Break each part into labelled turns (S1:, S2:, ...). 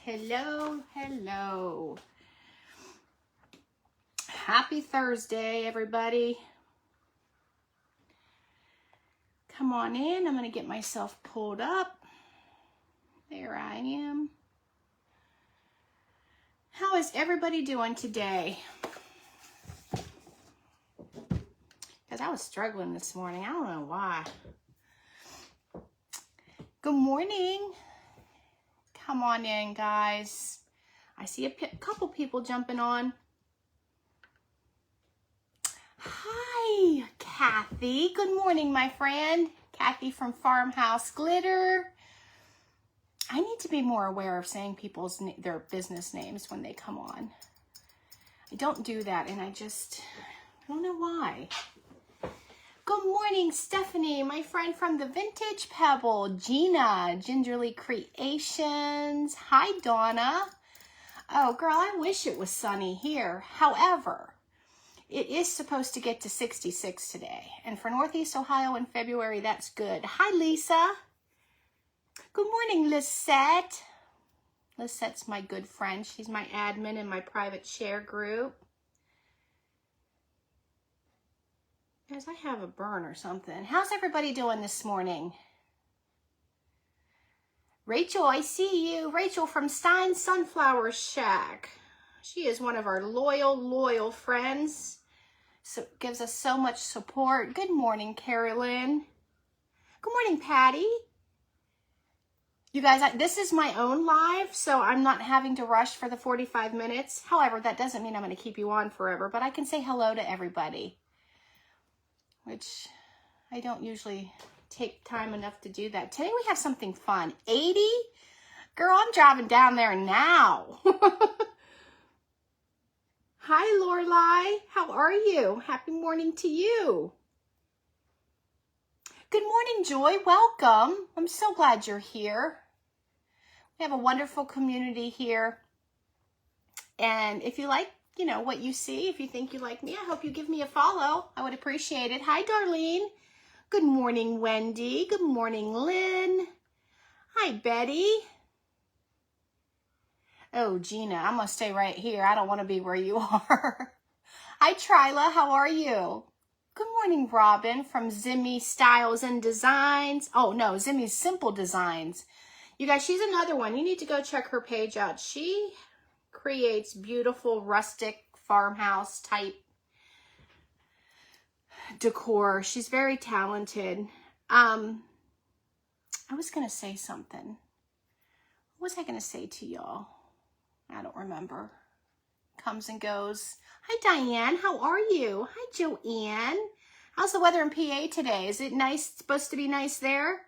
S1: Hello, hello. Happy Thursday, everybody. Come on in. I'm going to get myself pulled up. There I am. How is everybody doing today? Because I was struggling this morning. I don't know why. Good morning. Come on in, guys. I see a couple people jumping on. Hi, Kathy. Good morning, my friend. Kathy from Farmhouse Glitter. I need to be more aware of saying their business names when they come on. I don't do that, and I don't know why. Good morning, Stephanie, my friend from the Vintage Pebble. Gina, Gingerly Creations. Hi, Donna. Oh, girl, I wish it was sunny here. However, it is supposed to get to 66 today. And for Northeast Ohio in February, that's good. Hi, Lisa. Good morning, Lisette. Lisette's my good friend. She's my admin in my private share group. Guys, I have a burn or something. How's everybody doing this morning? Rachel, I see you. Rachel from Stein Sunflower Shack. She is one of our loyal friends. So gives us so much support. Good morning, Carolyn. Good morning, Patty. You guys, this is my own live, so I'm not having to rush for the 45 minutes. However, that doesn't mean I'm going to keep you on forever, but I can say hello to everybody, which I don't usually take time enough to do that. Today we have something fun. 80? Girl, I'm driving down there now. Hi, Lorelai. How are you? Happy morning to you. Good morning, Joy. Welcome. I'm so glad you're here. We have a wonderful community here. And if you like, what you see, if you think you like me, I hope you give me a follow. I would appreciate it. Hi, Darlene. Good morning, Wendy. Good morning, Lynn. Hi, Betty. Oh, Gina, I'm going to stay right here. I don't want to be where you are. Hi, Tryla. How are you? Good morning, Robin from Zimmy Styles and Designs. Oh, no, Zimmy's Simple Designs. You guys, she's another one. You need to go check her page out. She creates beautiful rustic farmhouse type decor. She's very talented. I was going to say something. What was I going to say to y'all? I don't remember. Comes and goes. Hi, Diane. How are you? Hi, Joanne. How's the weather in PA today? Is it nice? It's supposed to be nice there?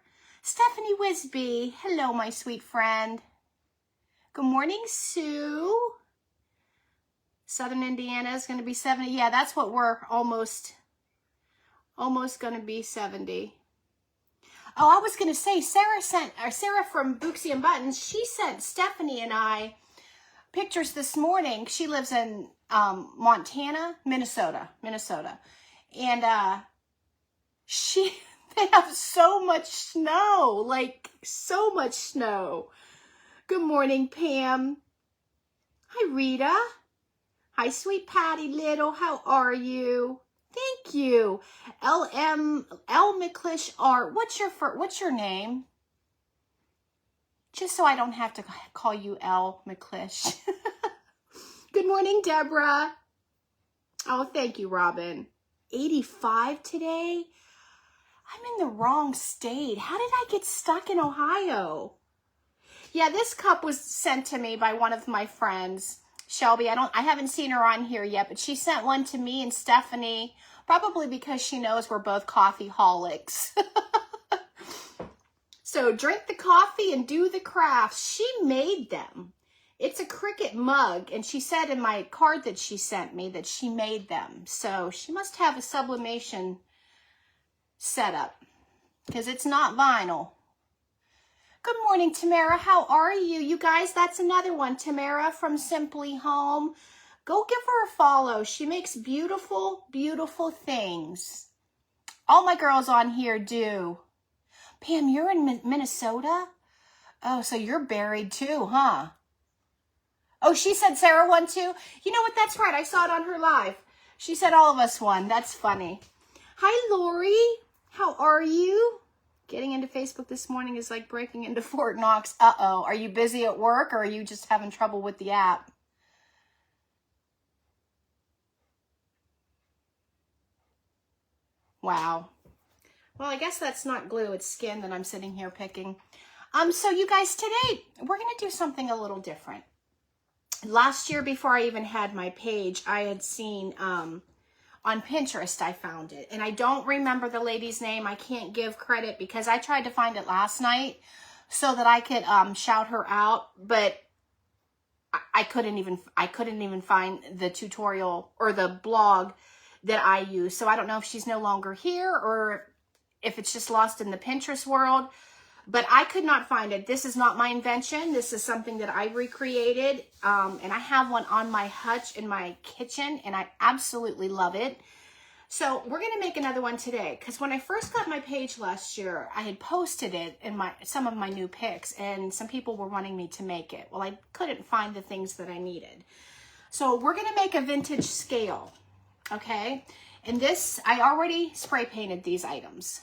S1: Stephanie Wisby. Hello, my sweet friend. Good morning, Sue. Southern Indiana is going to be 70. Yeah, that's what we're almost going to be 70. Oh, I was going to say, Sarah from Booksy and Buttons, she sent Stephanie and I pictures this morning. She lives in Minnesota. And they have so much snow, like so much snow. Good morning, Pam. Hi, Rita. Hi, sweet Patty Little. How are you? Thank you. L McClish Art. What's your name? Just so I don't have to call you L McClish. Good morning, Deborah. Oh, thank you, Robin. 85 today? I'm in the wrong state. How did I get stuck in Ohio? Yeah, this cup was sent to me by one of my friends, Shelby. I haven't seen her on here yet, but she sent one to me and Stephanie, probably because she knows we're both coffee holics. So drink the coffee and do the crafts. She made them. It's a Cricut mug, and she said in my card that she sent me that she made them. So she must have a sublimation setup because it's not vinyl. Good morning, Tamara. How are you? You guys, that's another one. Tamara from Simply Home. Go give her a follow. She makes beautiful, beautiful things. All my girls on here do. Pam, you're in Minnesota? Oh, so you're buried too, huh? Oh, she said Sarah won too? You know what? That's right. I saw it on her live. She said all of us won. That's funny. Hi, Lori. How are you? Getting into Facebook this morning is like breaking into Fort Knox. Uh-oh. Are you busy at work or are you just having trouble with the app? Wow. Well, I guess that's not glue. It's skin that I'm sitting here picking. So you guys, today we're going to do something a little different. Last year, before I even had my page, I had seen on Pinterest, I found it. And I don't remember the lady's name. I can't give credit because I tried to find it last night so that I could shout her out. But I couldn't even find the tutorial or the blog that I use. So I don't know if she's no longer here or if it's just lost in the Pinterest world. But I could not find it. This is not my invention. This is something that I recreated. And I have one on my hutch in my kitchen. And I absolutely love it. So we're going to make another one today. Because when I first got my page last year, I had posted it in some of my new pics. And some people were wanting me to make it. Well, I couldn't find the things that I needed. So we're going to make a vintage scale. Okay. And this, I already spray painted these items.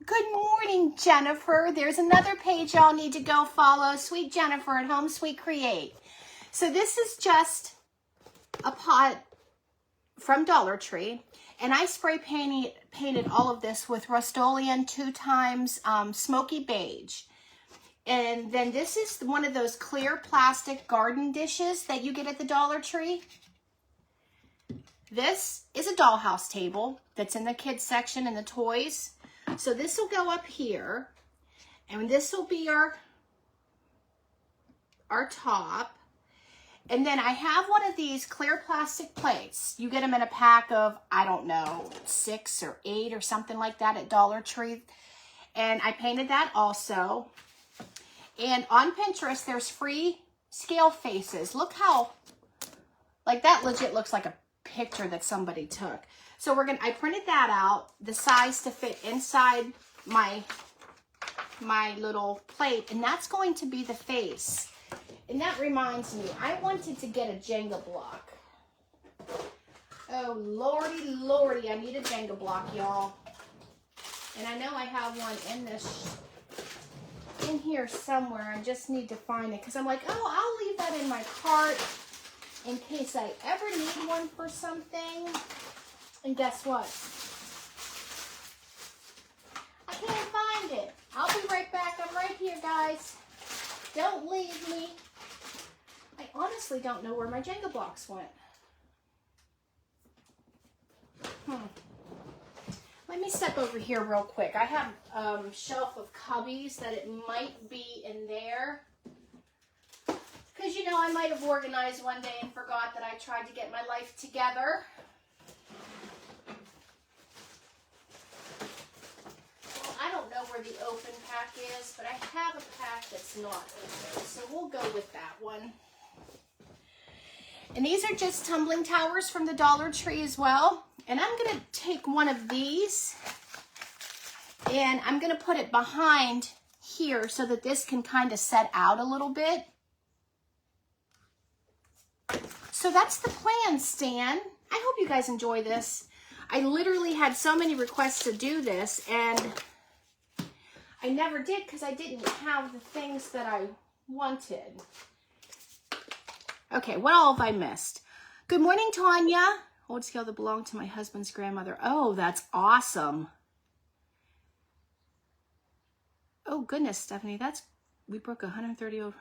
S1: Good morning, Jennifer. There's another page y'all need to go follow. Sweet Jennifer at Home Sweet Create. So this is just a pot from Dollar Tree. And I spray painted all of this with Rust-Oleum 2x Smoky Beige. And then this is one of those clear plastic garden dishes that you get at the Dollar Tree. This is a dollhouse table that's in the kids section and the toys. So this will go up here, and this will be our top. And then I have one of these clear plastic plates. You get them in a pack of, I don't know, 6 or 8 or something like that at Dollar Tree. And I painted that also. And on Pinterest, there's free scale faces. Look how, like that legit looks like a picture that somebody took. So I printed that out, the size to fit inside my little plate, and that's going to be the face. And that reminds me, I wanted to get a Jenga block. Oh, lordy, lordy, I need a Jenga block, y'all. And I know I have one in here somewhere. I just need to find it, because I'm like, oh, I'll leave that in my cart in case I ever need one for something. And guess what? I can't find it. I'll be right back. I'm right here, guys. Don't leave me. I honestly don't know where my Jenga blocks went. Let me step over here real quick. I have a shelf of cubbies that it might be in there. Because, you know, I might have organized one day and forgot that I tried to get my life together. I don't know where the open pack is, but I have a pack that's not open, so we'll go with that one. And these are just tumbling towers from the Dollar Tree as well. And I'm going to take one of these and I'm going to put it behind here so that this can kind of set out a little bit. So that's the plan, Stan. I hope you guys enjoy this. I literally had so many requests to do this, and I never did because I didn't have the things that I wanted. Okay, what all have I missed? Good morning, Tanya. Old scale that belonged to my husband's grandmother. Oh, that's awesome. Oh, goodness, Stephanie. We broke 130 over.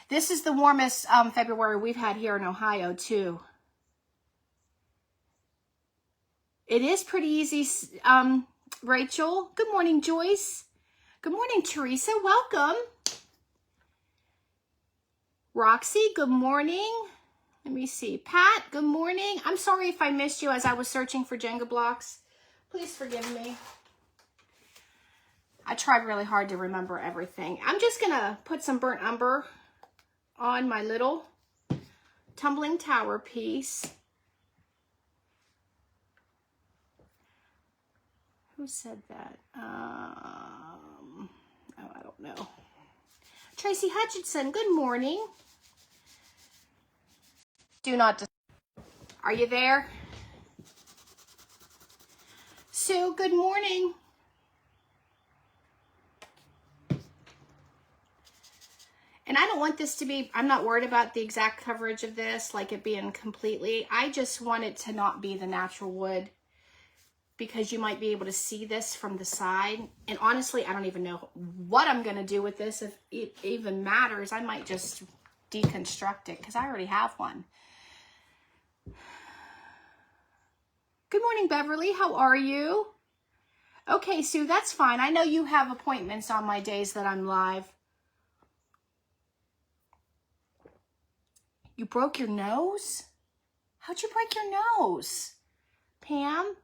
S1: This is the warmest February we've had here in Ohio, too. It is pretty easy, Rachel. Good morning, Joyce. Good morning, Teresa. Welcome. Roxy, good morning. Let me see. Pat, good morning. I'm sorry if I missed you as I was searching for Jenga blocks. Please forgive me. I tried really hard to remember everything. I'm just going to put some burnt umber on my little tumbling tower piece. Who said that? Oh, I don't know. Tracy Hutchinson, good morning. Do not. Are you there? Sue, good morning. And I don't want this to be, I'm not worried about the exact coverage of this, like it being completely. I just want it to not be the natural wood because you might be able to see this from the side. And honestly, I don't even know what I'm going to do with this. If it even matters, I might just deconstruct it because I already have one. Good morning, Beverly. How are you? Okay, Sue, that's fine. I know you have appointments on my days that I'm live. You broke your nose? How'd you break your nose? Pam?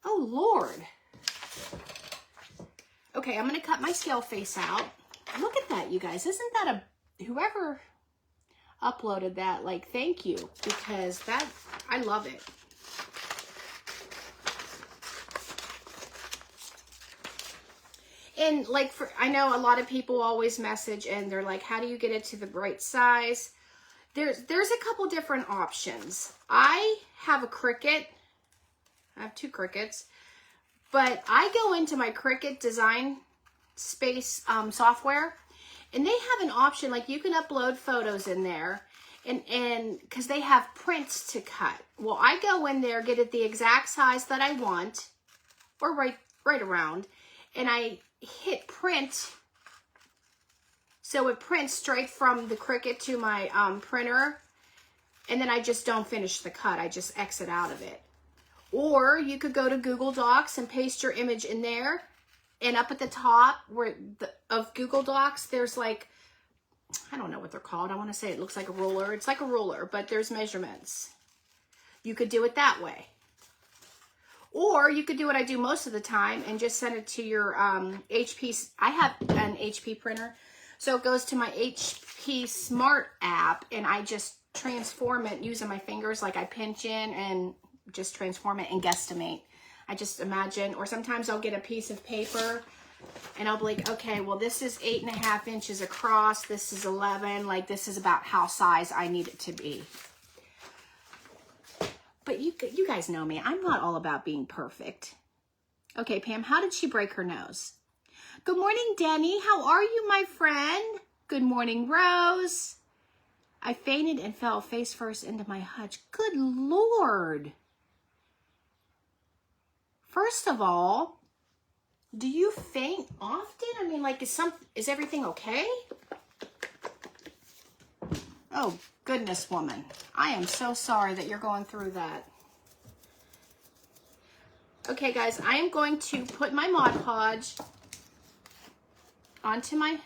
S1: Oh, Lord. Okay, I'm going to cut my scale face out. Look at that, you guys. Isn't that whoever uploaded that, like, thank you. Because that, I love it. And like, I know a lot of people always message and they're like, how do you get it to the right size? There's a couple different options. I have a Cricut. I have two Cricuts, but I go into my Cricut Design Space software, and they have an option like you can upload photos in there, and because they have prints to cut. Well, I go in there, get it the exact size that I want, or right around, and I hit print, so it prints straight from the Cricut to my printer, and then I just don't finish the cut. I just exit out of it. Or you could go to Google Docs and paste your image in there, and up at the top of Google Docs, there's like, I don't know what they're called. I want to say it looks like a ruler. It's like a ruler, but there's measurements. You could do it that way. Or you could do what I do most of the time and just send it to your HP. I have an HP printer, so it goes to my HP Smart app, and I just transform it using my fingers. Like I pinch in and just transform it and guesstimate. I just imagine, or sometimes I'll get a piece of paper and I'll be like, okay, well, this is 8.5 inches across. This is 11. Like this is about how size I need it to be. But you guys know me. I'm not all about being perfect. Okay, Pam, how did she break her nose? Good morning, Denny. How are you, my friend? Good morning, Rose. I fainted and fell face first into my hutch. Good Lord. First of all, do you faint often? I mean, like, is everything okay? Oh, goodness, woman. I am so sorry that you're going through that. Okay, guys, I am going to put my Mod Podge onto my...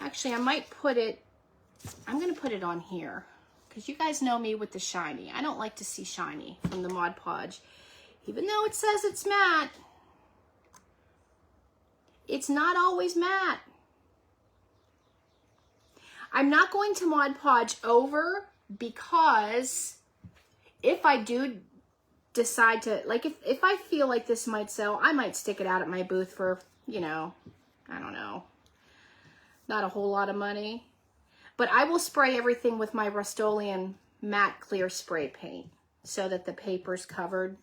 S1: Actually, I might put it... I'm going to put it on here because you guys know me with the shiny. I don't like to see shiny from the Mod Podge. Even though it says it's matte, it's not always matte. I'm not going to Mod Podge over because if I do decide to, like if I feel like this might sell, I might stick it out at my booth for, you know, I don't know, not a whole lot of money. But I will spray everything with my Rust-Oleum matte clear spray paint so that the paper's covered.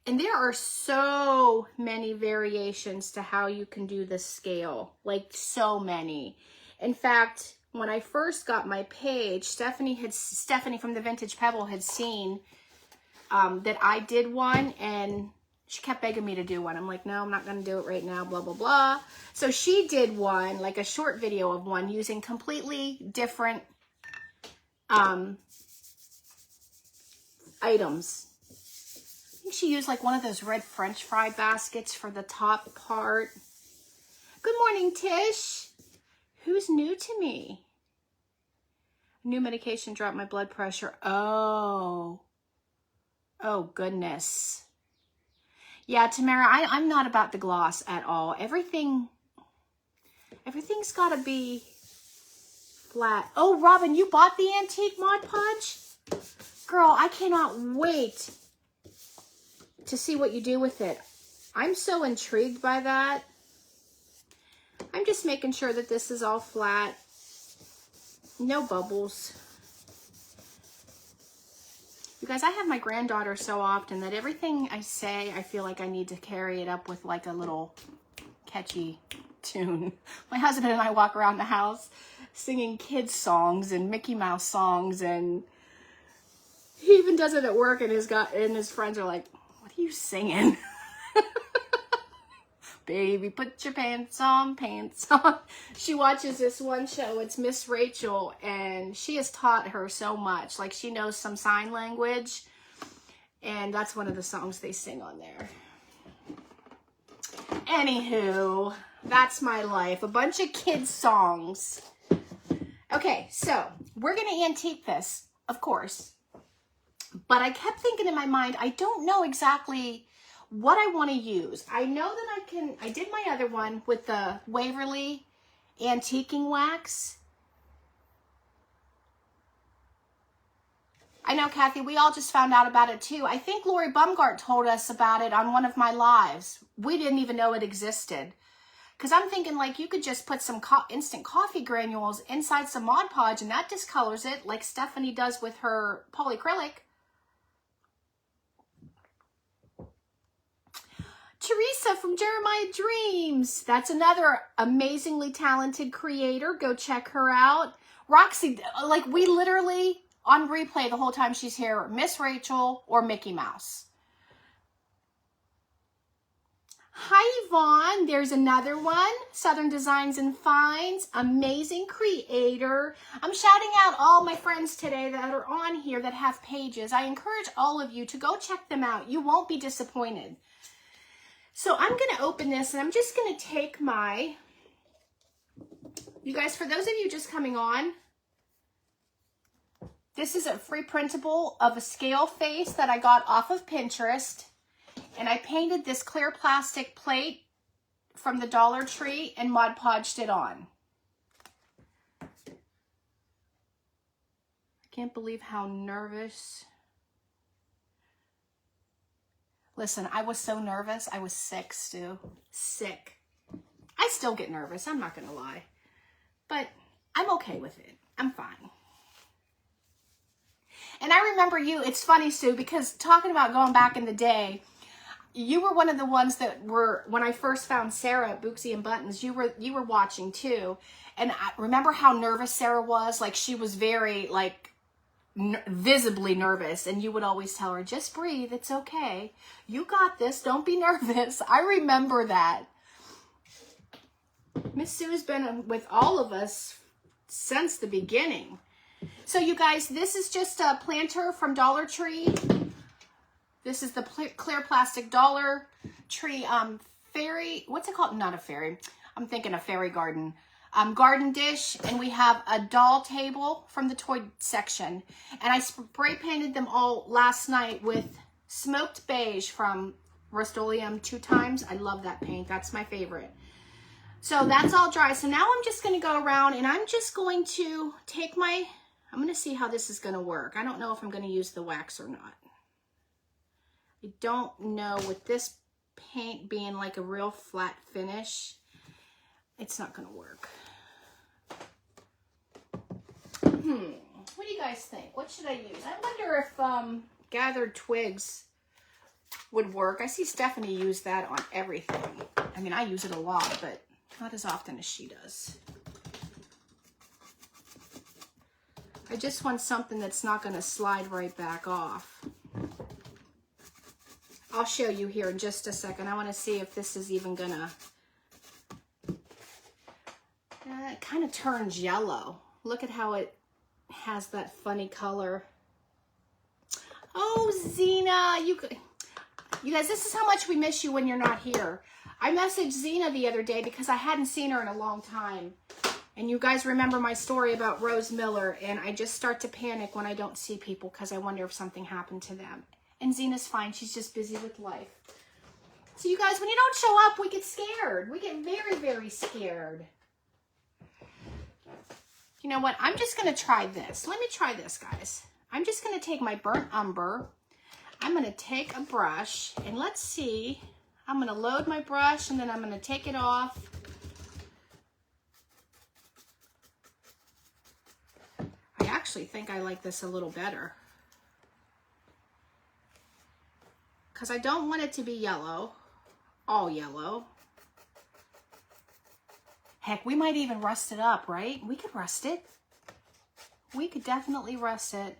S1: And there are so many variations to how you can do the scale, like so many. In fact, when I first got my page, Stephanie from the Vintage Pebble had seen that I did one, and she kept begging me to do one. I'm like, no, I'm not going to do it right now, blah, blah, blah. So she did one, like a short video of one using completely different items. I think she used like one of those red French fry baskets for the top part. Good morning, Tish. Who's new to me? New medication dropped my blood pressure. Oh goodness. Yeah, Tamara, I'm not about the gloss at all. Everything's got to be flat. Oh, Robin, you bought the antique Mod Podge? Girl, I cannot wait to see what you do with it. I'm so intrigued by that. I'm just making sure that this is all flat. No bubbles. You guys, I have my granddaughter so often that everything I say, I feel like I need to carry it up with like a little catchy tune. My husband and I walk around the house singing kids songs and Mickey Mouse songs, and he even does it at work, and his friends are like, "What are you singing?" Baby, put your pants on, pants on. She watches this one show, it's Miss Rachel, and she has taught her so much. Like, she knows some sign language, and that's one of the songs they sing on there. Anywho, that's my life. A bunch of kids' songs. Okay, so we're going to antique this, of course. But I kept thinking in my mind, I don't know exactly what I want to use. I know that I did my other one with the Waverly antiquing wax. I know, Kathy, we all just found out about it too. I think Lori Bumgart told us about it on one of my lives. We didn't even know it existed. Because I'm thinking, like, you could just put some instant coffee granules inside some Mod Podge and that discolors it, like Stephanie does with her polyacrylic. Teresa from Jeremiah Dreams. That's another amazingly talented creator. Go check her out. Roxy, like, we literally, on replay the whole time she's here, Miss Rachel or Mickey Mouse. Hi, Yvonne. There's another one. Southern Designs and Finds. Amazing creator. I'm shouting out all my friends today that are on here that have pages. I encourage all of you to go check them out. You won't be disappointed. So I'm going to open this, and I'm just going to take my, you guys, for those of you just coming on, this is a free printable of a scale face that I got off of Pinterest. And I painted this clear plastic plate from the Dollar Tree and Mod Podged it on. I can't believe how nervous. Listen, I was so nervous. I was sick, Stu. Sick. I still get nervous. I'm not going to lie. But I'm okay with it. I'm fine. And I remember you. It's funny, Stu, because talking about going back in the day, you were one of the ones that were, when I first found Sarah at Booksy and Buttons, you were watching too. And I remember how nervous Sarah was. Like, she was very, like, visibly nervous. And you would always tell her, just breathe. It's okay. You got this. Don't be nervous. I remember that. Miss Sue's been with all of us since the beginning. So you guys, this is just a planter from Dollar Tree. This is the clear plastic Dollar Tree fairy, what's it called? Not a fairy. I'm thinking a fairy garden. Garden dish, and we have a doll table from the toy section. And I spray painted them all last night with smoked beige from Rust-Oleum 2 times. I love that paint. That's my favorite. So that's all dry. So now I'm just going to go around, and I'm just going to take my, I'm going to see how this is going to work. I don't know if I'm going to use the wax or not. I don't know, with this paint being like a real flat finish, it's not going to work. What do you guys think? What should I use? I wonder if gathered twigs would work. I see Stephanie use that on everything. I mean, I use it a lot, but not as often as she does. I just want something that's not going to slide right back off. I'll show you here in just a second. I want to see if this is even gonna, it kind of turns yellow. Look at how it has that funny color. Oh, Zena, you guys, this is how much we miss you when you're not here. I messaged Zena the other day because I hadn't seen her in a long time. And you guys remember my story about Rose Miller, and I just start to panic when I don't see people because I wonder if something happened to them. And Zena's fine. She's just busy with life. So you guys, when you don't show up, we get scared. We get very, very scared. You know what? I'm just going to try this. Let me try this, guys. I'm just going to take my burnt umber. I'm going to take a brush, and let's see. I'm going to load my brush, and then I'm going to take it off. actually think I like this a little better. Because I don't want it to be yellow, all yellow. Heck, we might even rust it up, right? We could rust it. We could definitely rust it.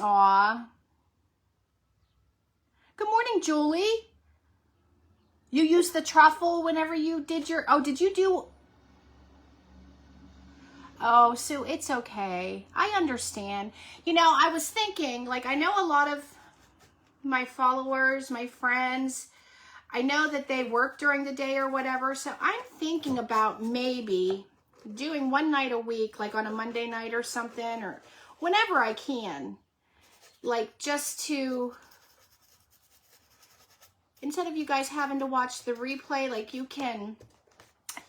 S1: Aw. Good morning, Julie. You used the truffle whenever you did your... Oh, did you do... Oh, Sue, it's okay. I understand. You know, I was thinking, like, I know a lot of my followers, my friends, I know that they work during the day or whatever, so I'm thinking about maybe doing one night a week, like on a Monday night or something, or whenever I can, like just to, instead of you guys having to watch the replay, like you can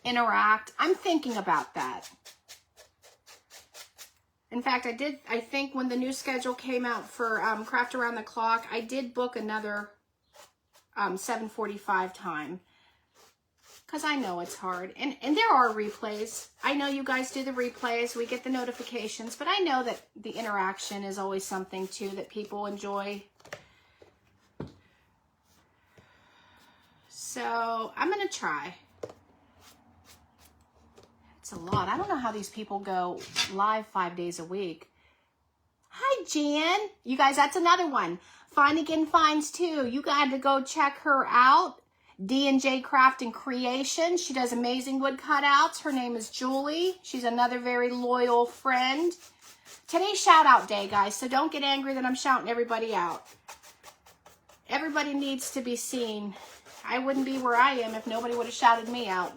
S1: interact. I'm thinking about that. In fact, I think when the new schedule came out for Craft Around the Clock, I did book another 7:45 time. Because I know it's hard. And there are replays. I know you guys do the replays. We get the notifications. But I know that the interaction is always something, too, that people enjoy. So, I'm going to try. It's a lot. I don't know how these people go live 5 days a week. Hi, Jan. You guys, that's another one. Finnegan Finds too. You got to go check her out. D&J Craft and Creation. She does amazing wood cutouts. Her name is Julie. She's another very loyal friend. Today's shout out day, guys, so don't get angry that I'm shouting everybody out. Everybody needs to be seen. I wouldn't be where I am if nobody would have shouted me out.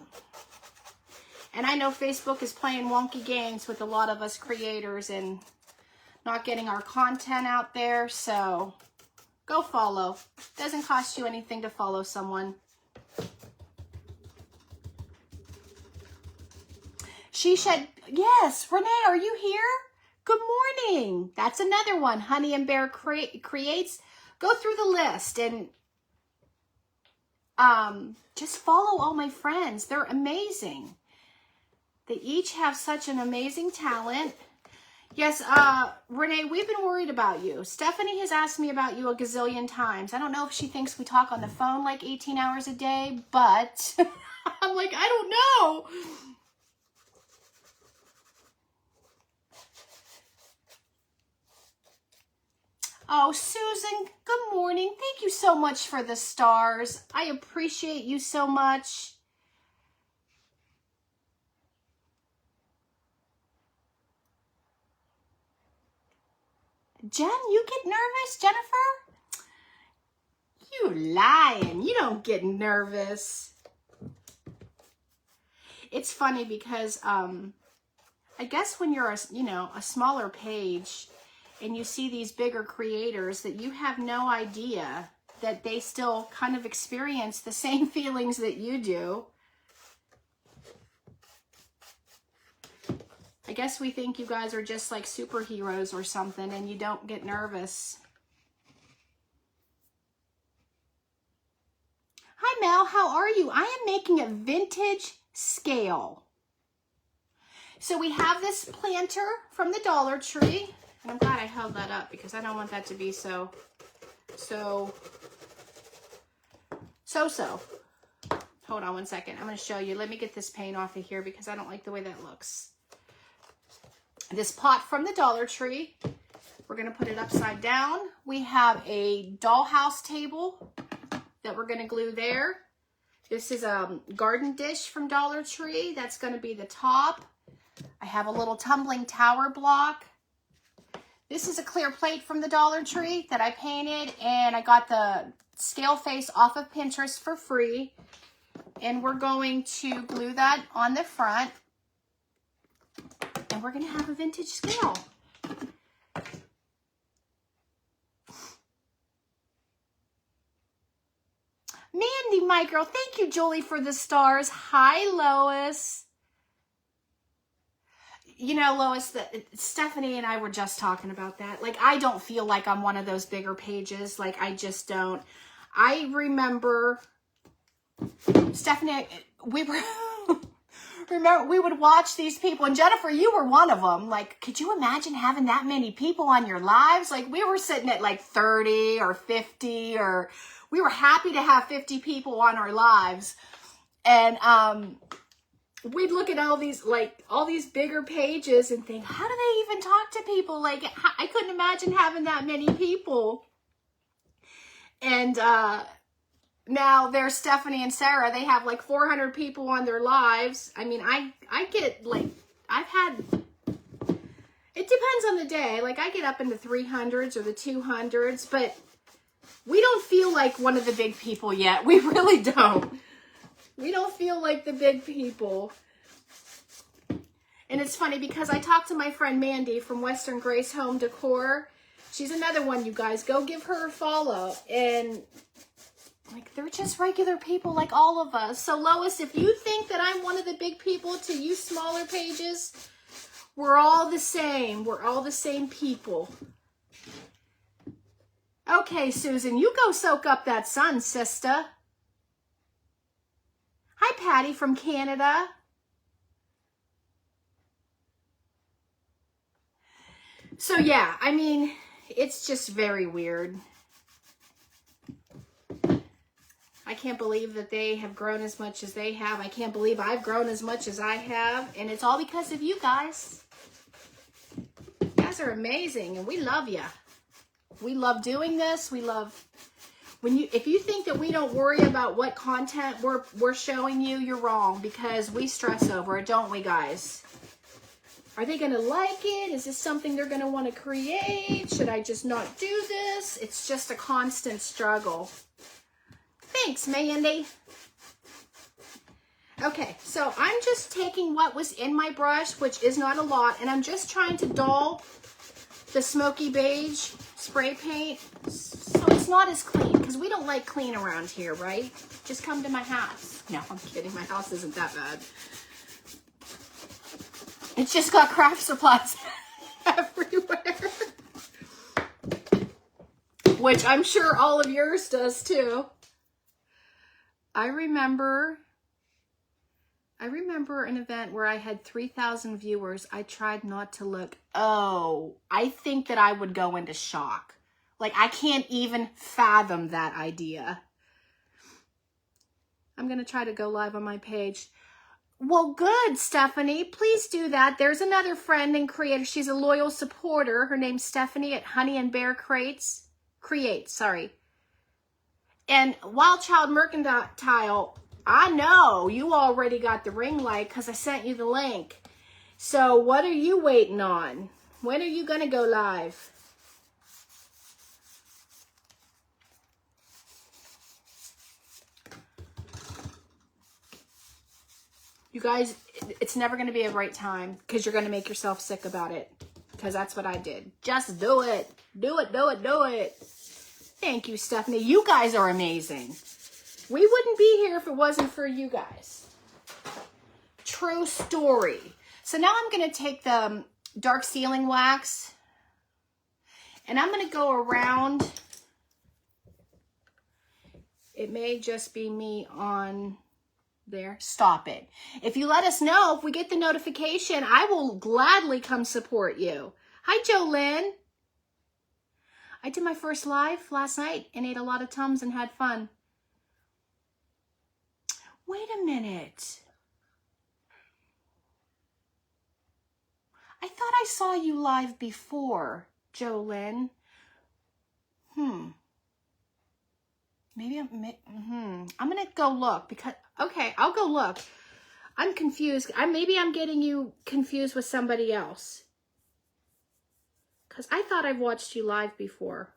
S1: And I know Facebook is playing wonky games with a lot of us creators and not getting our content out there, so go follow. Doesn't cost you anything to follow someone. She said, yes, Renee, are you here? Good morning. That's another one. Honey and Bear Creates. Go through the list and just follow all my friends. They're amazing. They each have such an amazing talent. Yes, Renee, we've been worried about you. Stephanie has asked me about you a gazillion times. I don't know if she thinks we talk on the phone like 18 hours a day, but I'm like, I don't know. Oh, Susan, good morning. Thank you so much for the stars. I appreciate you so much. Jen, you get nervous, Jennifer? You lying. You don't get nervous. It's funny because I guess when you're a smaller page and you see these bigger creators that you have no idea that they still kind of experience the same feelings that you do. I guess we think you guys are just like superheroes or something and you don't get nervous. Hi Mel, how are you? I am making a vintage scale. So we have this planter from the Dollar Tree. And I'm glad I held that up because I don't want that to be so. Hold on one second. I'm going to show you. Let me get this paint off of here because I don't like the way that looks. This pot from the Dollar Tree. We're going to put it upside down. We have a dollhouse table that we're going to glue there. This is a garden dish from Dollar Tree. That's going to be the top. I have a little tumbling tower block. This is a clear plate from the Dollar Tree that I painted, and I got the scale face off of Pinterest for free. And we're going to glue that on the front. And we're going to have a vintage scale. Mandy, my girl. Thank you, Julie, for the stars. Hi, Lois. You know, Lois, Stephanie and I were just talking about that. Like, I don't feel like I'm one of those bigger pages. Like, I just don't. I remember, Stephanie, we were, remember we would watch these people, and Jennifer, you were one of them. Like, could you imagine having that many people on your lives? Like, we were sitting at like 30 or 50, or we were happy to have 50 people on our lives. And we'd look at all these bigger pages and think, how do they even talk to people? Like, I couldn't imagine having that many people. And now there's Stephanie and Sarah. They have like 400 people on their lives. I mean, I get like, it depends on the day. Like, I get up in the 300s or the 200s, but we don't feel like one of the big people yet. We really don't. We don't feel like the big people. And it's funny because I talked to my friend Mandy from Western Grace Home Decor. She's another one, you guys. Go give her a follow. And like, they're just regular people like all of us. So Lois, if you think that I'm one of the big people to use smaller pages, we're all the same. We're all the same people. Okay, Susan, you go soak up that sun, sister. Hi, Patty from Canada. So yeah, I mean, it's just very weird. I can't believe that they have grown as much as they have. I can't believe I've grown as much as I have. And it's all because of you guys. You guys are amazing, and we love you. We love doing this. We love if you think that we don't worry about what content we're showing you, you're wrong, because we stress over it, don't we, guys? Are they going to like it? Is this something they're going to want to create? Should I just not do this? It's just a constant struggle. Thanks, Mandy. Okay, so I'm just taking what was in my brush, which is not a lot, and I'm just trying to dull the smoky beige spray paint so it's not as clean, because we don't like clean around here, right? Just come to my house. No, I'm kidding. My house isn't that bad. It's just got craft supplies everywhere. Which I'm sure all of yours does too. I remember an event where I had 3,000 viewers. I tried not to look. Oh, I think that I would go into shock. Like, I can't even fathom that idea. I'm going to try to go live on my page. Well, good, Stephanie. Please do that. There's another friend and creator. She's a loyal supporter. Her name's Stephanie at Honey and Bear Creates. And Wild Child Mercantile, I know you already got the ring light because I sent you the link. So what are you waiting on? When are you going to go live? You guys, it's never going to be a right time because you're going to make yourself sick about it, because that's what I did. Just do it. Do it, do it, do it. Thank you, Stephanie. You guys are amazing. We wouldn't be here if it wasn't for you guys. True story. So now I'm going to take the dark sealing wax and I'm going to go around. It may just be me on there. Stop it. If you let us know, if we get the notification, I will gladly come support you. Hi, Jolynn. I did my first live last night and ate a lot of Tums and had fun. Wait a minute. I thought I saw you live before, Jolynn. Maybe I'm going to go look because, okay, I'll go look. I'm confused. Maybe I'm getting you confused with somebody else. Because I thought I've watched you live before.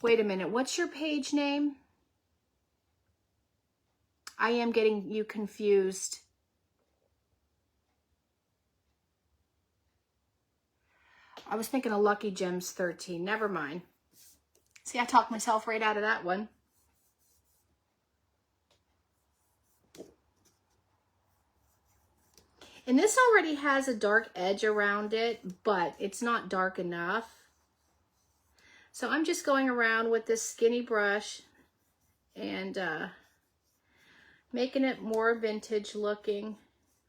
S1: Wait a minute. What's your page name? I am getting you confused. I was thinking of Lucky Gems 13. Never mind. See, I talked myself right out of that one. And this already has a dark edge around it, but it's not dark enough. So I'm just going around with this skinny brush and Making it more vintage looking.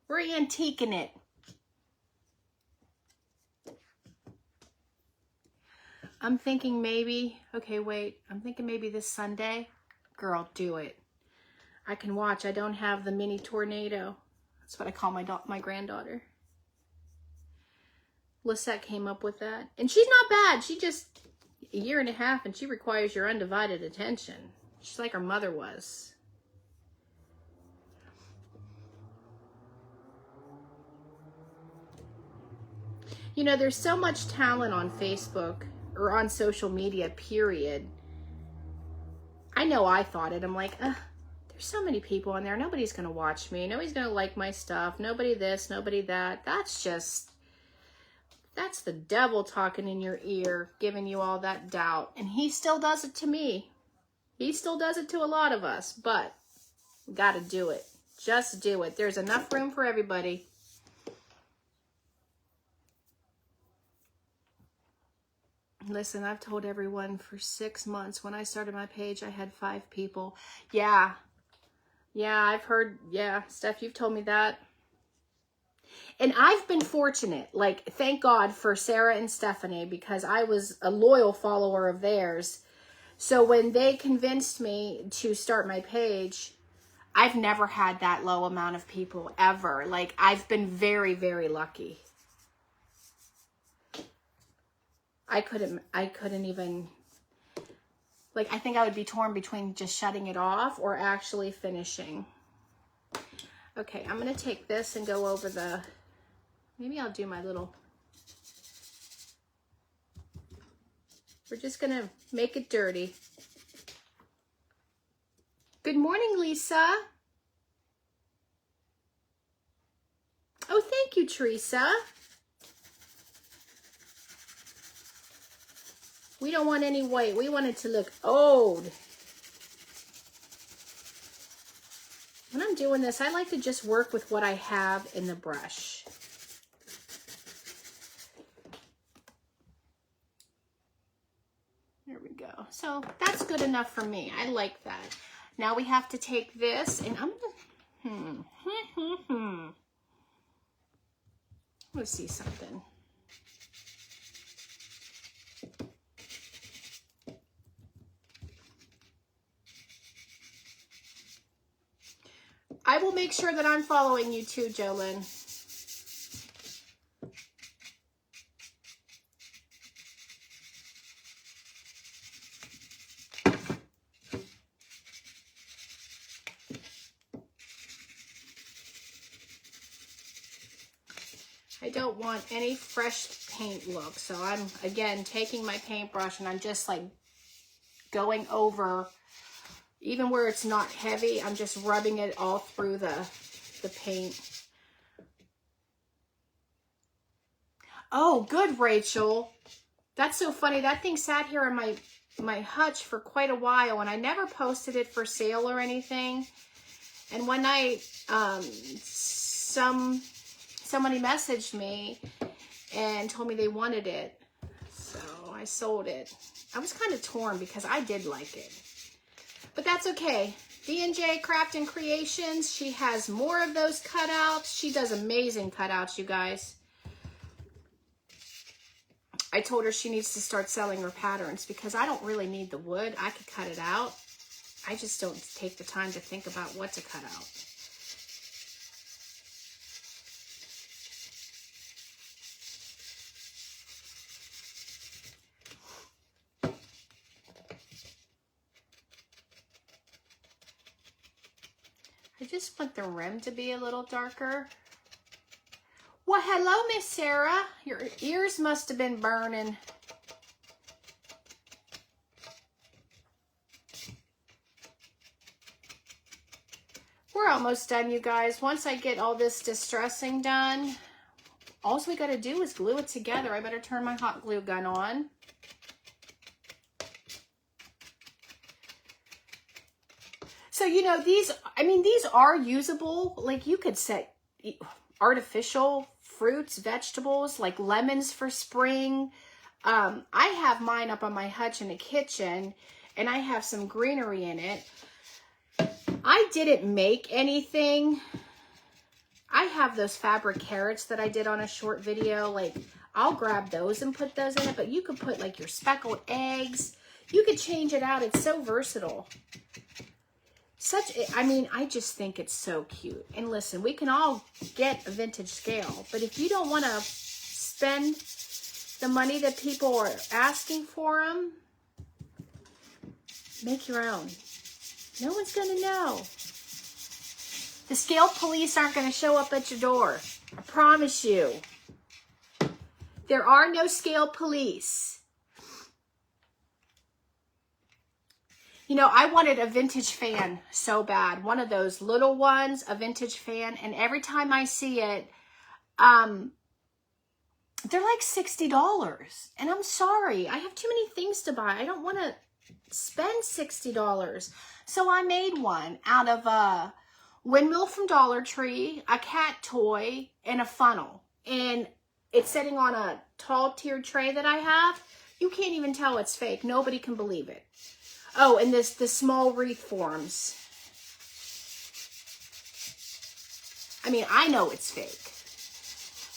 S1: We're antiquing it. I'm thinking maybe, okay, wait. I'm thinking maybe this Sunday. Girl, do it. I can watch. I don't have the mini tornado. That's what I call my granddaughter. Lisette came up with that. And she's not bad. She just a year and a half and she requires your undivided attention. She's like her mother was. You know, there's so much talent on Facebook or on social media, period. I know I thought it. I'm like, there's so many people on there. Nobody's going to watch me. Nobody's going to like my stuff. Nobody this, nobody that. That's the devil talking in your ear, giving you all that doubt. And he still does it to me. He still does it to a lot of us, but we got to do it. Just do it. There's enough room for everybody. Listen, I've told everyone for 6 months. When I started my page, I had 5 people. Yeah, I've heard, Steph, you've told me that. And I've been fortunate, like, thank God for Sarah and Stephanie, because I was a loyal follower of theirs. So when they convinced me to start my page, I've never had that low amount of people ever. Like, I've been very, very lucky. I couldn't even, like, I think I would be torn between just shutting it off or actually finishing. Okay, I'm going to take this and go over the, maybe I'll do my little, we're just going to make it dirty. Good morning, Lisa. Oh, thank you, Teresa. We don't want any white. We want it to look old. When I'm doing this, I like to just work with what I have in the brush. There we go. So that's good enough for me. I like that. Now we have to take this and I'm gonna, let's see something. I will make sure that I'm following you too, Jolyn. I don't want any fresh paint look. So I'm, again, taking my paintbrush and I'm just like going over, even where it's not heavy, I'm just rubbing it all through the paint. Oh, good, Rachel. That's so funny. That thing sat here in my hutch for quite a while, and I never posted it for sale or anything. And one night, somebody messaged me and told me they wanted it. So I sold it. I was kind of torn because I did like it. But that's okay. D&J Craft and Creations. She has more of those cutouts. She does amazing cutouts, you guys. I told her she needs to start selling her patterns because I don't really need the wood. I could cut it out. I just don't take the time to think about what to cut out. I just want the rim to be a little darker. Well, hello, Miss Sarah. Your ears must have been burning. We're almost done, you guys. Once I get all this distressing done, all we got to do is glue it together. I better turn my hot glue gun on. So, you know, these are usable. Like, you could set artificial fruits, vegetables, like lemons for spring. I have mine up on my hutch in the kitchen, and I have some greenery in it. I didn't make anything. I have those fabric carrots that I did on a short video. Like, I'll grab those and put those in it, but you could put like your speckled eggs. You could change it out. It's so versatile. I mean, I just think it's so cute. And listen, we can all get a vintage scale, but if you don't want to spend the money that people are asking for them, make your own. No one's going to know. The scale police aren't going to show up at your door. I promise you. There are no scale police. You know, I wanted a vintage fan so bad. One of those little ones, a vintage fan. And every time I see it, they're like $60. And I'm sorry. I have too many things to buy. I don't want to spend $60. So I made one out of a windmill from Dollar Tree, a cat toy, and a funnel. And it's sitting on a tall tiered tray that I have. You can't even tell it's fake. Nobody can believe it. Oh, and the small wreath forms. I mean, I know it's fake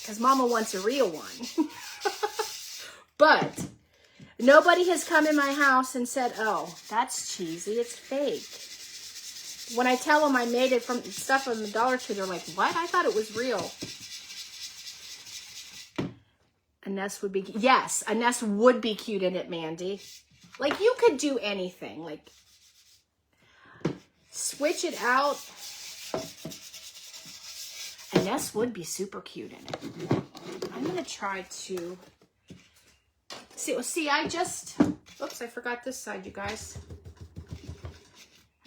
S1: because Mama wants a real one. But nobody has come in my house and said, oh, that's cheesy, it's fake. When I tell them I made it from stuff from the Dollar Tree, they're like, what? I thought it was real. A nest would be, yes, a nest would be cute in it, Mandy. Like, you could do anything. Like, switch it out. A nest would be super cute in it. I'm going to try to... See, I just... Oops, I forgot this side, you guys.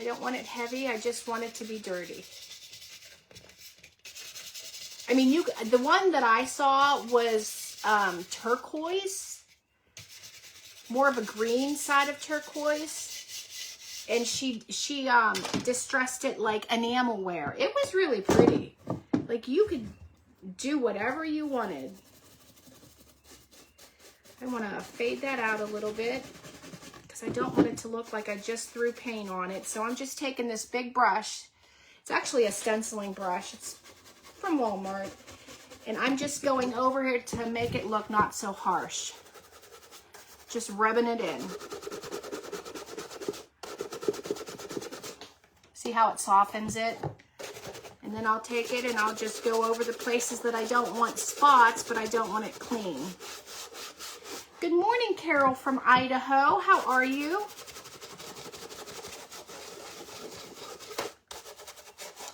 S1: I don't want it heavy. I just want it to be dirty. I mean, the one that I saw was turquoise. More of a green side of turquoise, and she distressed it like enamel wear. It was really pretty. Like, you could do whatever you wanted. I want to fade that out a little bit because I don't want it to look like I just threw paint on it. So I'm just taking this big brush. It's actually a stenciling brush. It's from Walmart, and I'm just going over it to make it look not so harsh. Just rubbing it in. See how it softens it? And then I'll take it and I'll just go over the places that I don't want spots, but I don't want it clean. Good morning, Carol from Idaho. How are you?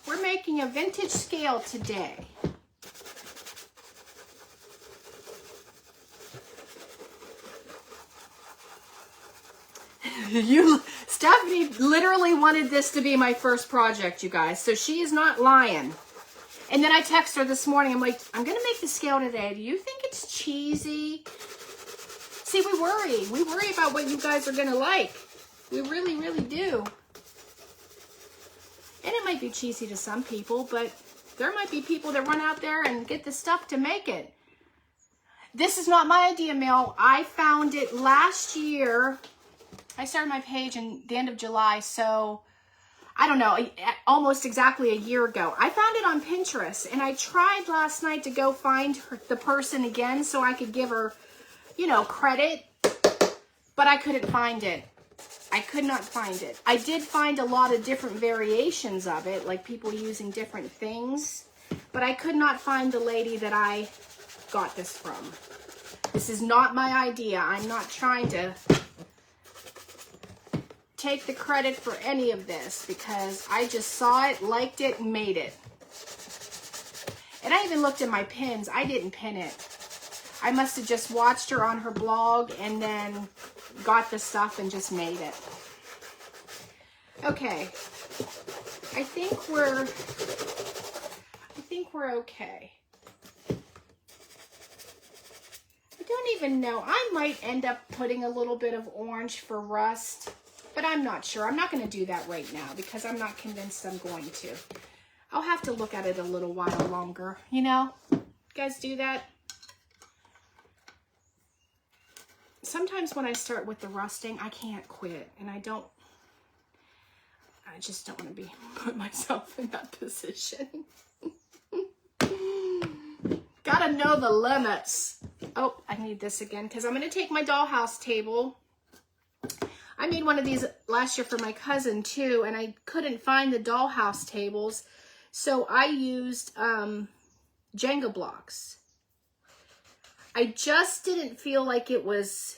S1: We're making a vintage scale today. Stephanie literally wanted this to be my first project, you guys. So she is not lying. And then I text her this morning. I'm like, I'm going to make the scale today. Do you think it's cheesy? See, we worry. We worry about what you guys are going to like. We really, really do. And it might be cheesy to some people, but there might be people that run out there and get the stuff to make it. This is not my idea, Mel. I found it last year. I started my page in the end of July, so I don't know, almost exactly a year ago. I found it on Pinterest, and I tried last night to go find the person again so I could give her, you know, credit, but I couldn't find it. I could not find it. I did find a lot of different variations of it, like people using different things, but I could not find the lady that I got this from. This is not my idea. I'm not trying to take the credit for any of this because I just saw it, liked it, and made it. And I even looked at my pins. I didn't pin it. I must have just watched her on her blog and then got the stuff and just made it. Okay. I think we're okay. I don't even know. I might end up putting a little bit of orange for rust. But I'm not sure. I'm not going to do that right now because I'm not convinced I'm going to. I'll have to look at it a little while longer. You know? You guys do that? Sometimes when I start with the rusting, I can't quit. And I don't... I just don't want to put myself in that position. Gotta know the limits. Oh, I need this again because I'm going to take my dollhouse table. I made one of these last year for my cousin too, and I couldn't find the dollhouse tables. So I used Jenga blocks. I just didn't feel like it was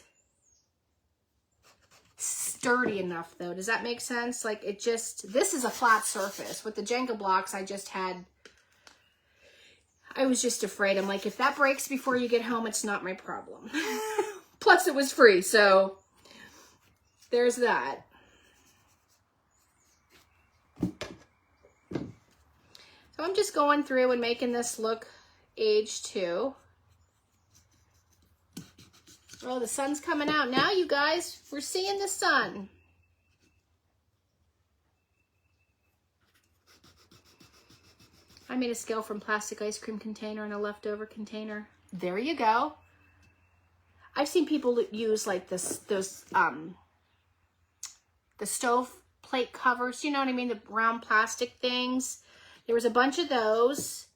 S1: sturdy enough though. Does that make sense? Like it just, this is a flat surface. With the Jenga blocks, I was just afraid. I'm like, if that breaks before you get home, it's not my problem. Plus it was free, so there's that. So I'm just going through and making this look age 2. Oh, the sun's coming out now, you guys. We're seeing the sun. I made a scale from plastic ice cream container and a leftover container. There you go. I've seen people use like the stove plate covers. You know what I mean? The round plastic things. There was a bunch of those.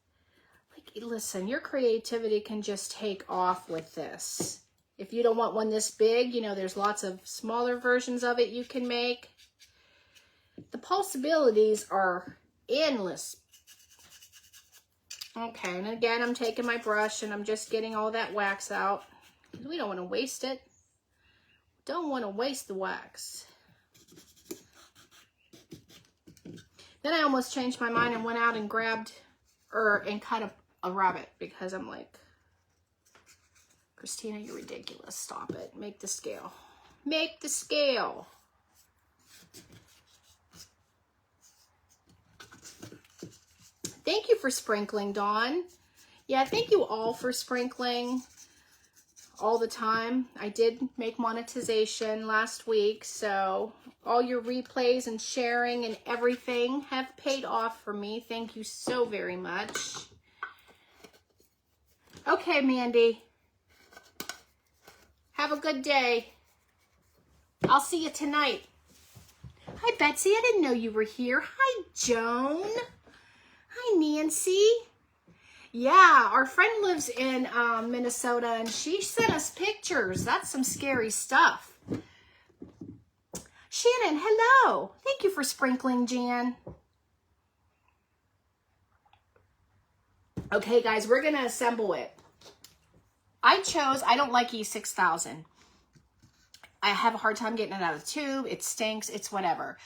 S1: Like, listen, your creativity can just take off with this. If you don't want one this big, you know, there's lots of smaller versions of it you can make. The possibilities are endless. Okay, and again, I'm taking my brush and I'm just getting all that wax out. We don't want to waste it. Don't want to waste the wax. Then I almost changed my mind and went out and grabbed and cut a rabbit because I'm like, Christina, you're ridiculous. Stop it. Make the scale. Make the scale. Thank you for sprinkling, Dawn. Yeah, thank you all for sprinkling all the time. I did make monetization last week, so all your replays and sharing and everything have paid off for me. Thank you so very much. Okay, Mandy. Have a good day. I'll see you tonight. Hi, Betsy. I didn't know you were here. Hi, Joan. Hi, Nancy. Yeah, our friend lives in Minnesota, and she sent us pictures. That's some scary stuff. Shannon, hello. Thank you for sprinkling, Jan. Okay, guys, we're going to assemble it. I don't like E6000. I have a hard time getting it out of the tube. It stinks. It's whatever.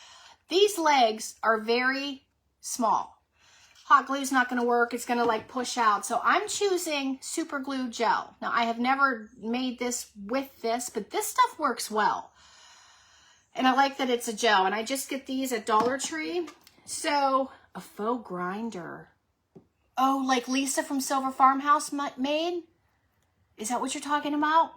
S1: These legs are very small. Hot glue is not going to work. It's going to like push out. So I'm choosing super glue gel. Now I have never made this with this, but this stuff works well. And I like that it's a gel. And I just get these at Dollar Tree. So a faux grinder. Oh, like Lisa from Silver Farmhouse made? Is that what you're talking about?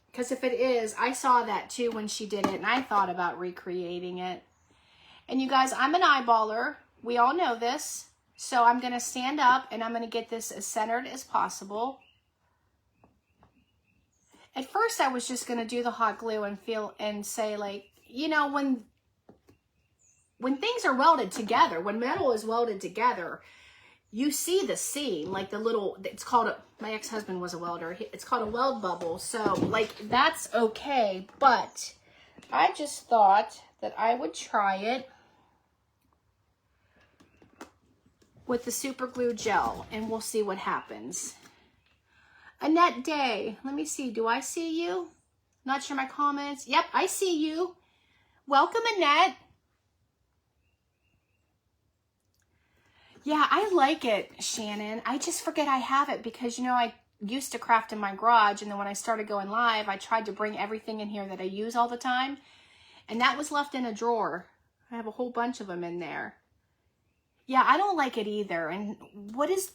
S1: Because if it is, I saw that too when she did it. And I thought about recreating it. And you guys, I'm an eyeballer. We all know this. So I'm going to stand up and I'm going to get this as centered as possible. At first, I was just going to do the hot glue and say like, you know, when things are welded together, when metal is welded together, you see the seam, like the little, it's called, my ex-husband was a welder. It's called a weld bubble. So like, that's okay. But I just thought that I would try it with the super glue gel and we'll see what happens. Annette Day, let me see. Do I see you? Not sure my comments. Yep, I see you. Welcome, Annette. Yeah, I like it, Shannon. I just forget I have it because, you know, I used to craft in my garage. And then when I started going live, I tried to bring everything in here that I use all the time. And that was left in a drawer. I have a whole bunch of them in there. Yeah, I don't like it either. And what is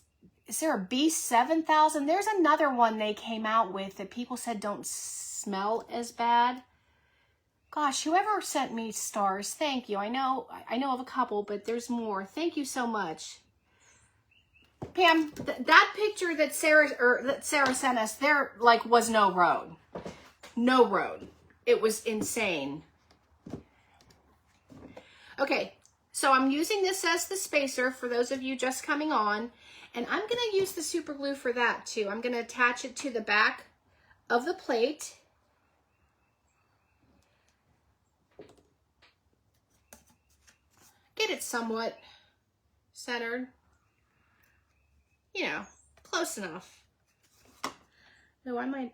S1: there a B7000? There's another one they came out with that people said don't smell as bad. Gosh, whoever sent me stars, thank you. I know of a couple, but there's more. Thank you so much. Pam, that picture that Sarah sent us, there like was no road. No road. It was insane. Okay, so I'm using this as the spacer for those of you just coming on, and I'm gonna use the super glue for that too. I'm gonna attach it to the back of the plate. Get it somewhat centered, you know, close enough. No, I'm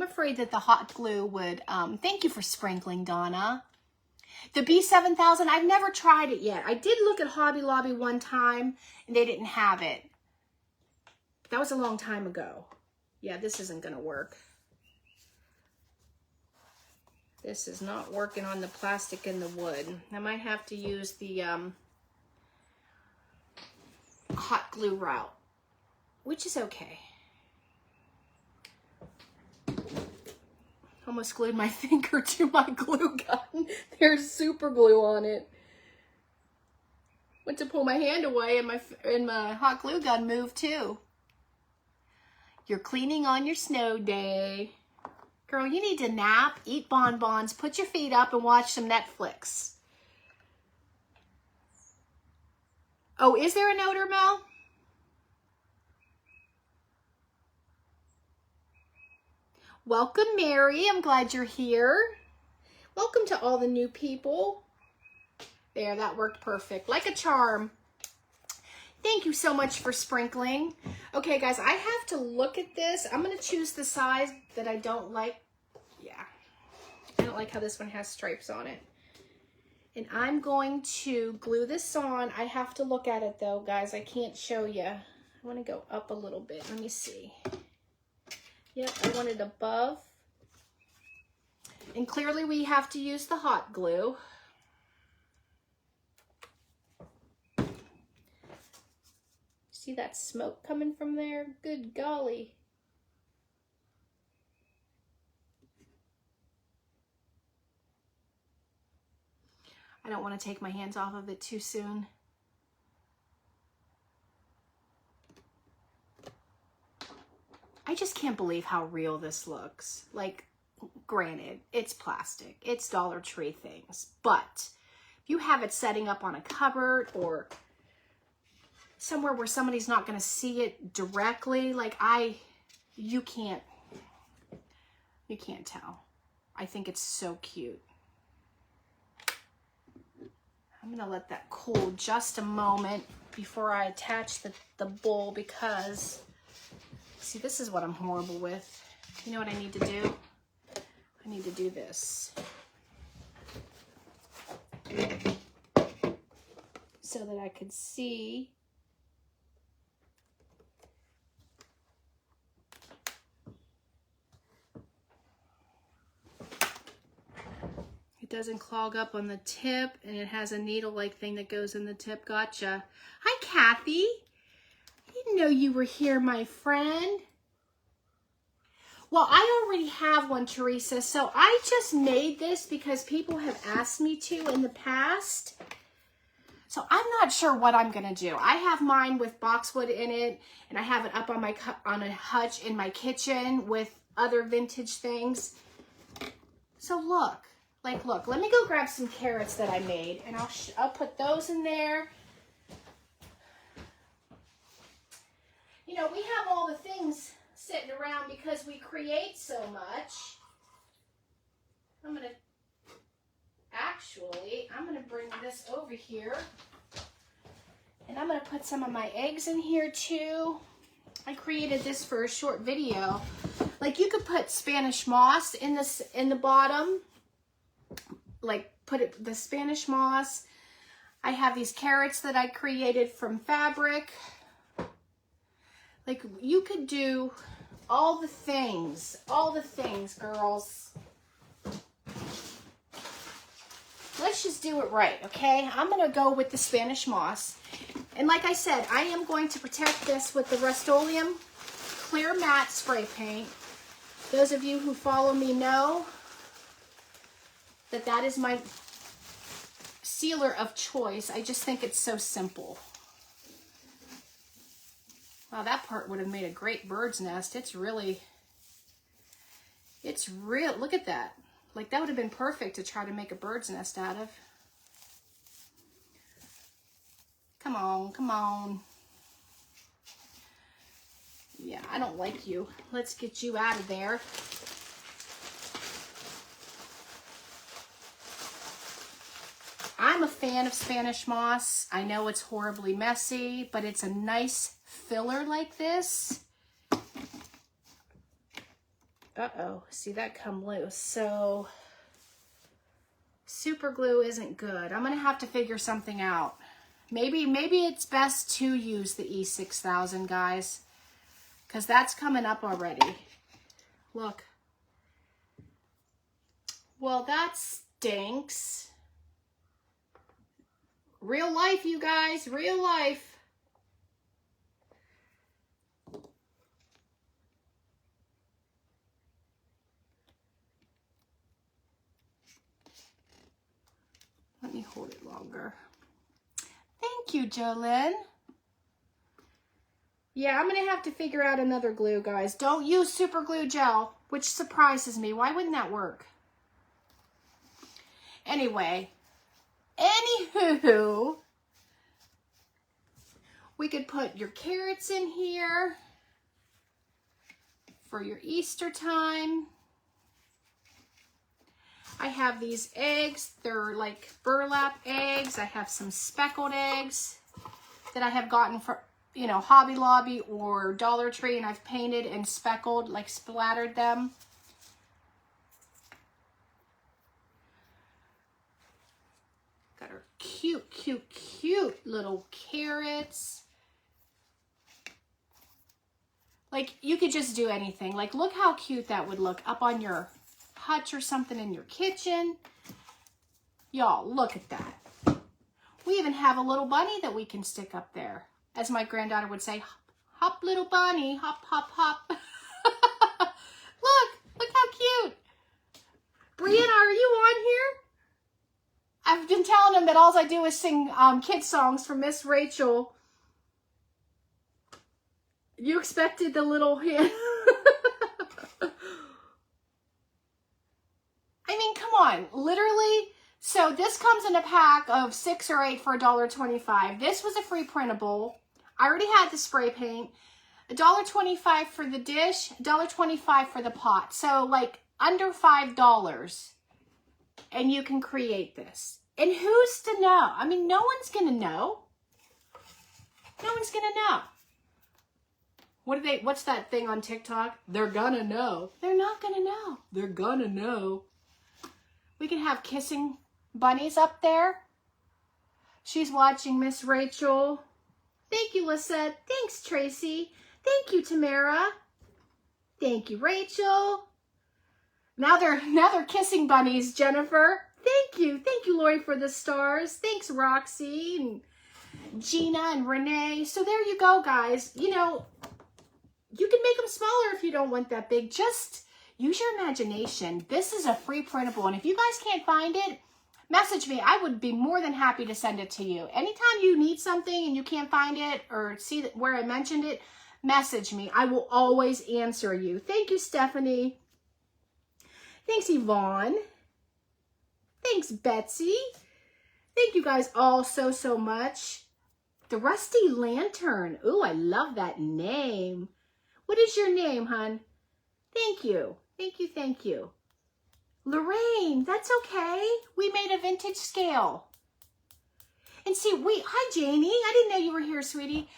S1: afraid that the hot glue would, thank you for sprinkling, Donna. The B7000, I've never tried it yet. I did look at Hobby Lobby one time and they didn't have it. That was a long time ago. Yeah, this isn't gonna work. This is not working on the plastic and the wood. I might have to use the hot glue route, which is okay. Almost glued my finger to my glue gun. There's super glue on it. Went to pull my hand away and my hot glue gun moved too. You're cleaning on your snow day. Girl, you need to nap, eat bonbons, put your feet up and watch some Netflix. Oh, is there an odor, Mel? Welcome, Mary. I'm glad you're here. Welcome to all the new people. There, that worked perfect. Like a charm. Thank you so much for sprinkling. Okay, guys, I have to look at this. I'm going to choose the size that I don't like. Yeah, I don't like how this one has stripes on it. And I'm going to glue this on. I have to look at it, though, guys. I can't show you. I want to go up a little bit. Let me see. Yep, I want it above. And clearly we have to use the hot glue. See that smoke coming from there? Good golly. I don't want to take my hands off of it too soon. I just can't believe how real this looks. Like, granted, it's plastic, it's Dollar Tree things, but if you have it setting up on a cupboard or somewhere where somebody's not going to see it directly, like you can't tell. I think it's so cute. I'm going to let that cool just a moment before I attach the bowl because, see, this is what I'm horrible with. You know what I need to do? I need to do this. So that I could see. It doesn't clog up on the tip, and it has a needle-like thing that goes in the tip. Gotcha. Hi, Kathy. I didn't know you were here, my friend. Well, I already have one, Teresa, so I just made this because people have asked me to in the past. So I'm not sure what I'm going to do. I have mine with boxwood in it, and I have it up on a hutch in my kitchen with other vintage things. So look, let me go grab some carrots that I made, and I'll put those in there. You know, we have all the things sitting around because we create so much. I'm going to bring this over here. And I'm going to put some of my eggs in here too. I created this for a short video. Like, you could put Spanish moss in the bottom. Like, put the Spanish moss. I have these carrots that I created from fabric. Like, you could do all the things, girls. Let's just do it right, okay? I'm going to go with the Spanish moss. And like I said, I am going to protect this with the Rust-Oleum Clear Matte Spray Paint. Those of you who follow me know that that is my sealer of choice. I just think it's so simple. Wow, that part would have made a great bird's nest. It's real. Look at that. Like, that would have been perfect to try to make a bird's nest out of. Come on, come on. Yeah, I don't like you. Let's get you out of there. I'm a fan of Spanish moss. I know it's horribly messy, but it's a nice filler like this. Uh-oh, see that come loose. So super glue isn't good. I'm gonna have to figure something out. Maybe it's best to use the E6000, guys, because that's coming up already. Look. Well, that stinks. Real life, you guys, real life. Let me hold it longer. Thank you, Jolyn. Yeah, I'm going to have to figure out another glue, guys. Don't use super glue gel, which surprises me. Why wouldn't that work? Anyway, anywho, we could put your carrots in here for your Easter time. I have these eggs. They're like burlap eggs. I have some speckled eggs that I have gotten from, you know, Hobby Lobby or Dollar Tree, and I've painted and speckled, like splattered them. Got our cute, cute, cute little carrots. Like, you could just do anything. Like, look how cute that would look up on your hutch or something in your kitchen. Y'all, look at that. We even have a little bunny that we can stick up there. As my granddaughter would say, hop, hop, little bunny, hop, hop, hop. Look how cute. Brianna, are you on here? I've been telling them that all I do is sing kid songs from Miss Rachel. You expected the little hand. I mean, come on, literally. So this comes in a pack of 6 or 8 for $1.25. This was a free printable. I already had the spray paint. $1.25 for the dish, $1.25 for the pot. So like under $5, and you can create this. And who's to know? I mean, no one's gonna know. No one's gonna know. What's that thing on TikTok? They're gonna know. They're not gonna know. They're gonna know. We can have kissing bunnies up there. She's watching Miss Rachel. Thank you, Lisette. Thanks, Tracy. Thank you, Tamara. Thank you, Rachel. Now they're kissing bunnies, Jennifer. Thank you, Lori, for the stars. Thanks, Roxy and Gina and Renee. So there you go, guys. You know, you can make them smaller if you don't want that big. Just use your imagination. This is a free printable, and if you guys can't find it, message me. I would be more than happy to send it to you. Anytime you need something and you can't find it or see where I mentioned it, message me. I will always answer you. Thank you, Stephanie. Thanks, Yvonne. Thanks, Betsy. Thank you guys all so much. The Rusty Lantern. Ooh, I love that name. What is your name, hon? Thank you. Thank you. Lorraine, that's okay. We made a vintage scale. And see, hi Janie. I didn't know you were here, sweetie.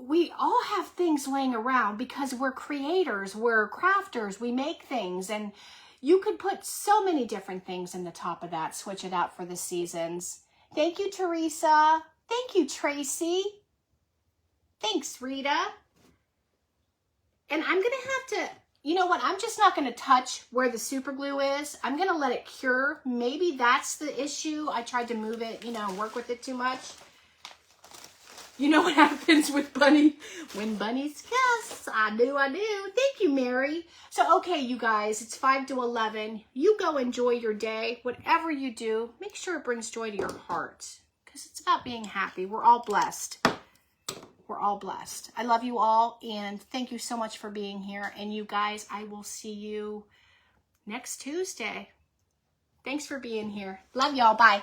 S1: We all have things laying around because we're creators, we're crafters, we make things, and you could put so many different things in the top of that, switch it out for the seasons. Thank you, Teresa. Thank you, Tracy. Thanks, Rita. And I'm going to have to, you know what, I'm just not going to touch where the super glue is. I'm going to let it cure. Maybe that's the issue. I tried to move it, you know, work with it too much. You know what happens with when bunnies kiss. I do. Thank you, Mary. So, okay, you guys, it's 5 to 11. You go enjoy your day. Whatever you do, make sure it brings joy to your heart, because it's about being happy. We're all blessed. We're all blessed. I love you all, and thank you so much for being here. And you guys, I will see you next Tuesday. Thanks for being here. Love y'all. Bye.